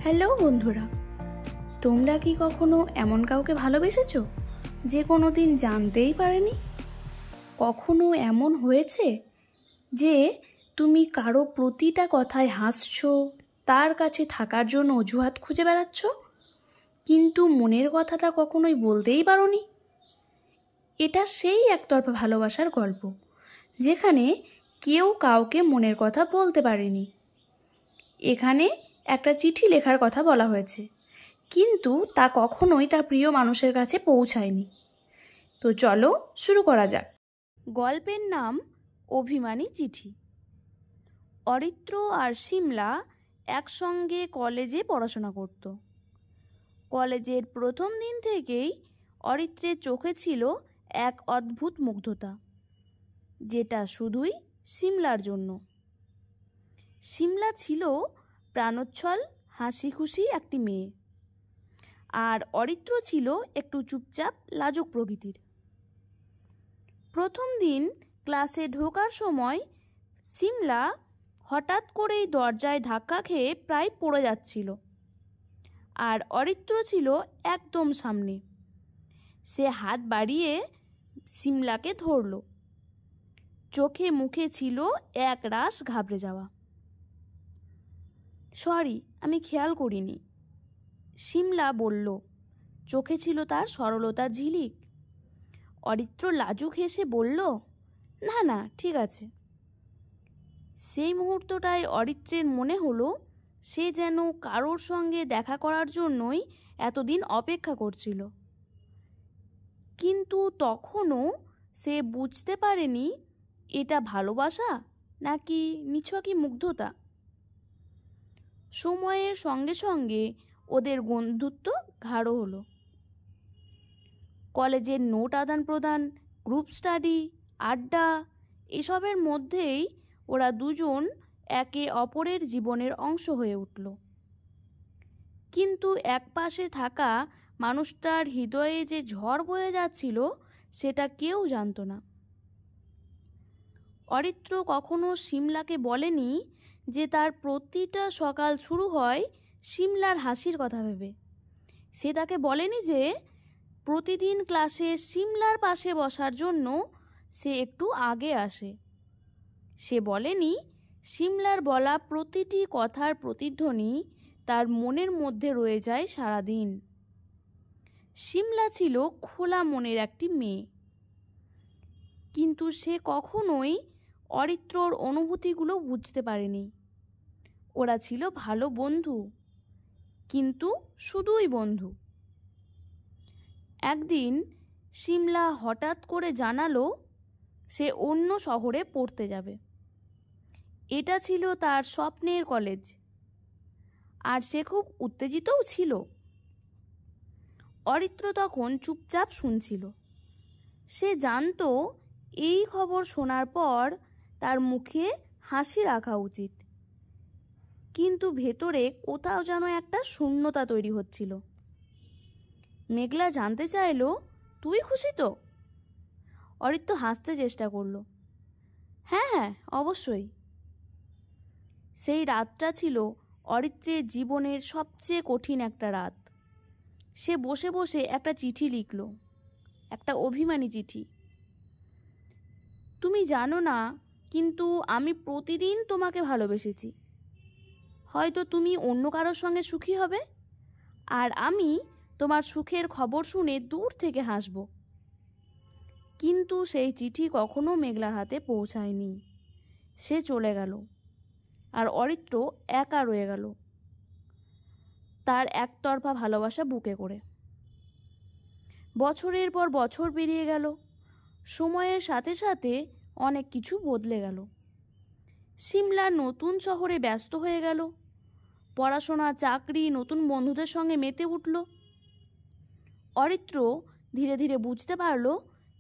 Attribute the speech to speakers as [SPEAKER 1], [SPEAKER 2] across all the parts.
[SPEAKER 1] Hello বন্ধুরা, তোমরা কি কখনো এমন কাউকে ভালোবেসেছো যে কোনো দিন জানতেই পারেনি? কখনো এমন হয়েছে যে তুমি কারো প্রতিটা কথায় হাসছো, তার কাছে থাকার জন্য অজুহাত খুঁজে বেড়াচ্ছ, কিন্তু মনের কথাটা কখনোই বলতেই পারোনি? এটা সেই একতরফা ভালোবাসার গল্প, যেখানে কেউ কাউকে মনের কথা বলতে পারেনি। এখানে একটা চিঠি লেখার কথা বলা হয়েছে, কিন্তু তা কখনোই তার প্রিয় মানুষের কাছে পৌঁছায়নি। তো চলো শুরু করা যাক। গল্পের নাম অভিমানী চিঠি। অরিত্র আর শিমলা একসঙ্গে কলেজে পড়াশোনা করত। কলেজের প্রথম দিন থেকেই অরিত্রের চোখে ছিল এক অদ্ভুত মুগ্ধতা, যেটা শুধুই শিমলার জন্য। শিমলা ছিল প্রাণোচ্ছল, হাসি খুশি একটি মেয়ে, আর অরিত্র ছিল একটু চুপচাপ, লাজুক প্রকৃতির। প্রথম দিন ক্লাসে ঢোকার সময় শিমলা হঠাৎ করেই দরজায় ধাক্কা খেয়ে প্রায় পড়ে যাচ্ছিল, আর অরিত্র ছিল একদম সামনে। সে হাত বাড়িয়ে শিমলাকে ধরল। চোখে মুখে ছিল এক রাশ ঘাবড়ে যাওয়া। সরি, আমি খেয়াল করিনি, শিমলা বলল। চোখে ছিল তার সরলতার ঝিলিক। অরিত্র লাজুক হেসে বলল, না না, ঠিক আছে। সেই মুহূর্তটায় অরিত্রের মনে হলো সে যেন কারোর সঙ্গে দেখা করার জন্যই এতদিন অপেক্ষা করছিল, কিন্তু তখনও সে বুঝতে পারেনি এটা ভালোবাসা নাকি নিছকই মুগ্ধতা। সময়ের সঙ্গে সঙ্গে ওদের বন্ধুত্ব গাঢ় হলো। কলেজের নোট আদান প্রদান, গ্রুপ স্টাডি, আড্ডা, এসবের মধ্যেই ওরা দুজন একে অপরের জীবনের অংশ হয়ে উঠল। কিন্তু একপাশে থাকা মানুষটার হৃদয়ে যে ঝড় বয়ে যাচ্ছিল সেটা কেউ জানত না। অরিত্র কখনো শিমলাকে বলেনি যে তার প্রতিটা সকাল শুরু হয় শিমলার হাসির কথা ভেবে। সে তাকে বলেনি যে প্রতিদিন ক্লাসে শিমলার পাশে বসার জন্য সে একটু আগে আসে। সে বলেনি শিমলার বলা প্রতিটি কথার প্রতিধ্বনি তার মনের মধ্যে রয়ে যায় সারাদিন। শিমলা ছিল খোলা মনের একটি মেয়ে, কিন্তু সে কখনোই অরিত্রর অনুভূতিগুলো বুঝতে পারেনি। ওরা ছিল ভালো বন্ধু, কিন্তু শুধুই বন্ধু। একদিন শিমলা হঠাৎ করে জানালো সে অন্য শহরে পড়তে যাবে। এটা ছিল তার স্বপ্নের কলেজ, আর সে খুব উত্তেজিতও ছিল। অরিত্র তখন চুপচাপ শুনছিল। সে জানতো এই খবর শোনার পর তার মুখে হাসি রাখা উচিত, কিন্তু ভেতরে কোথাও যেন একটা শূন্যতা তৈরি হচ্ছিল। মেঘলা জানতে চাইল, তুই খুশি তো? অরিত্র হাসতে চেষ্টা করলো। হ্যাঁ হ্যাঁ, অবশ্যই। সেই রাতটা ছিল অরিত্রের জীবনের সবচেয়ে কঠিন একটা রাত। সে বসে বসে একটা চিঠি লিখল, একটা অভিমানী চিঠি। তুমি জানো না, কিন্তু আমি প্রতিদিন তোমাকে ভালোবেসেছি। হয়তো তুমি অন্য কারোর সঙ্গে সুখী হবে, আর আমি তোমার সুখের খবর শুনে দূর থেকে হাসব। কিন্তু সেই চিঠি কখনো মেঘলার হাতে পৌঁছায়নি। সে চলে গেল, আর অরিত্র একা রয়ে গেল তার একতরফা ভালোবাসা বুকে করে। বছরের পর বছর পেরিয়ে গেল। সময়ের সাথে সাথে অনেক কিছু বদলে গেল। শিমলা নতুন শহরে ব্যস্ত হয়ে গেল। পড়াশোনা, চাকরি, নতুন বন্ধুদের সঙ্গে মেতে উঠল। অরিত্র ধীরে ধীরে বুঝতে পারল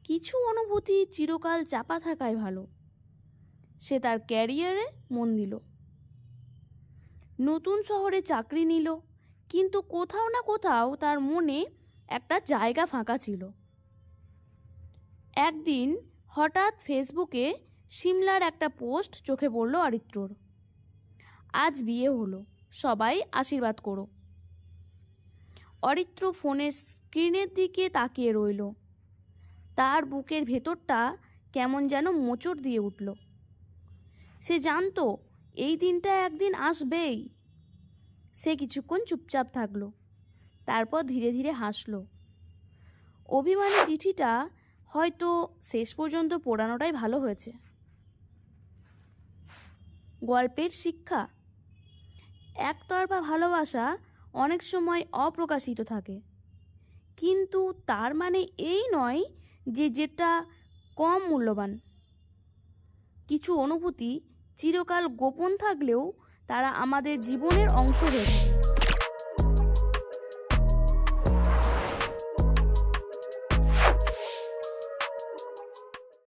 [SPEAKER 1] কিছু অনুভূতি চিরকাল চাপা থাকাই ভালো। সে তার ক্যারিয়ারে মন দিল, নতুন শহরে চাকরি নিল, কিন্তু কোথাও না কোথাও তার মনে একটা জায়গা ফাঁকা ছিল। একদিন হঠাৎ ফেসবুকে শিমলার একটা পোস্ট চোখে পড়ল অরিত্রর। আজ বিয়ে হলো, সবাই আশীর্বাদ করো। অরিত্র ফোনের স্ক্রিনের দিকে তাকিয়ে রইল। তার বুকের ভেতরটা কেমন যেন মোচড় দিয়ে উঠল। সে জানতো এই দিনটা একদিন আসবেই। সে কিছুক্ষণ চুপচাপ থাকলো, তারপর ধীরে ধীরে হাসলো। অভিমানী চিঠিটা হয়তো শেষ পর্যন্ত পড়ানোটাই ভালো হয়েছে। গল্পের শিক্ষা: একতরফা ভালোবাসা অনেক সময় অপ্রকাশিত থাকে, কিন্তু তার মানে এই নয় যে যেটা কম মূল্যবান। কিছু অনুভূতি চিরকাল গোপন থাকলেও তারা আমাদের জীবনের অংশ হয়ে থাকে।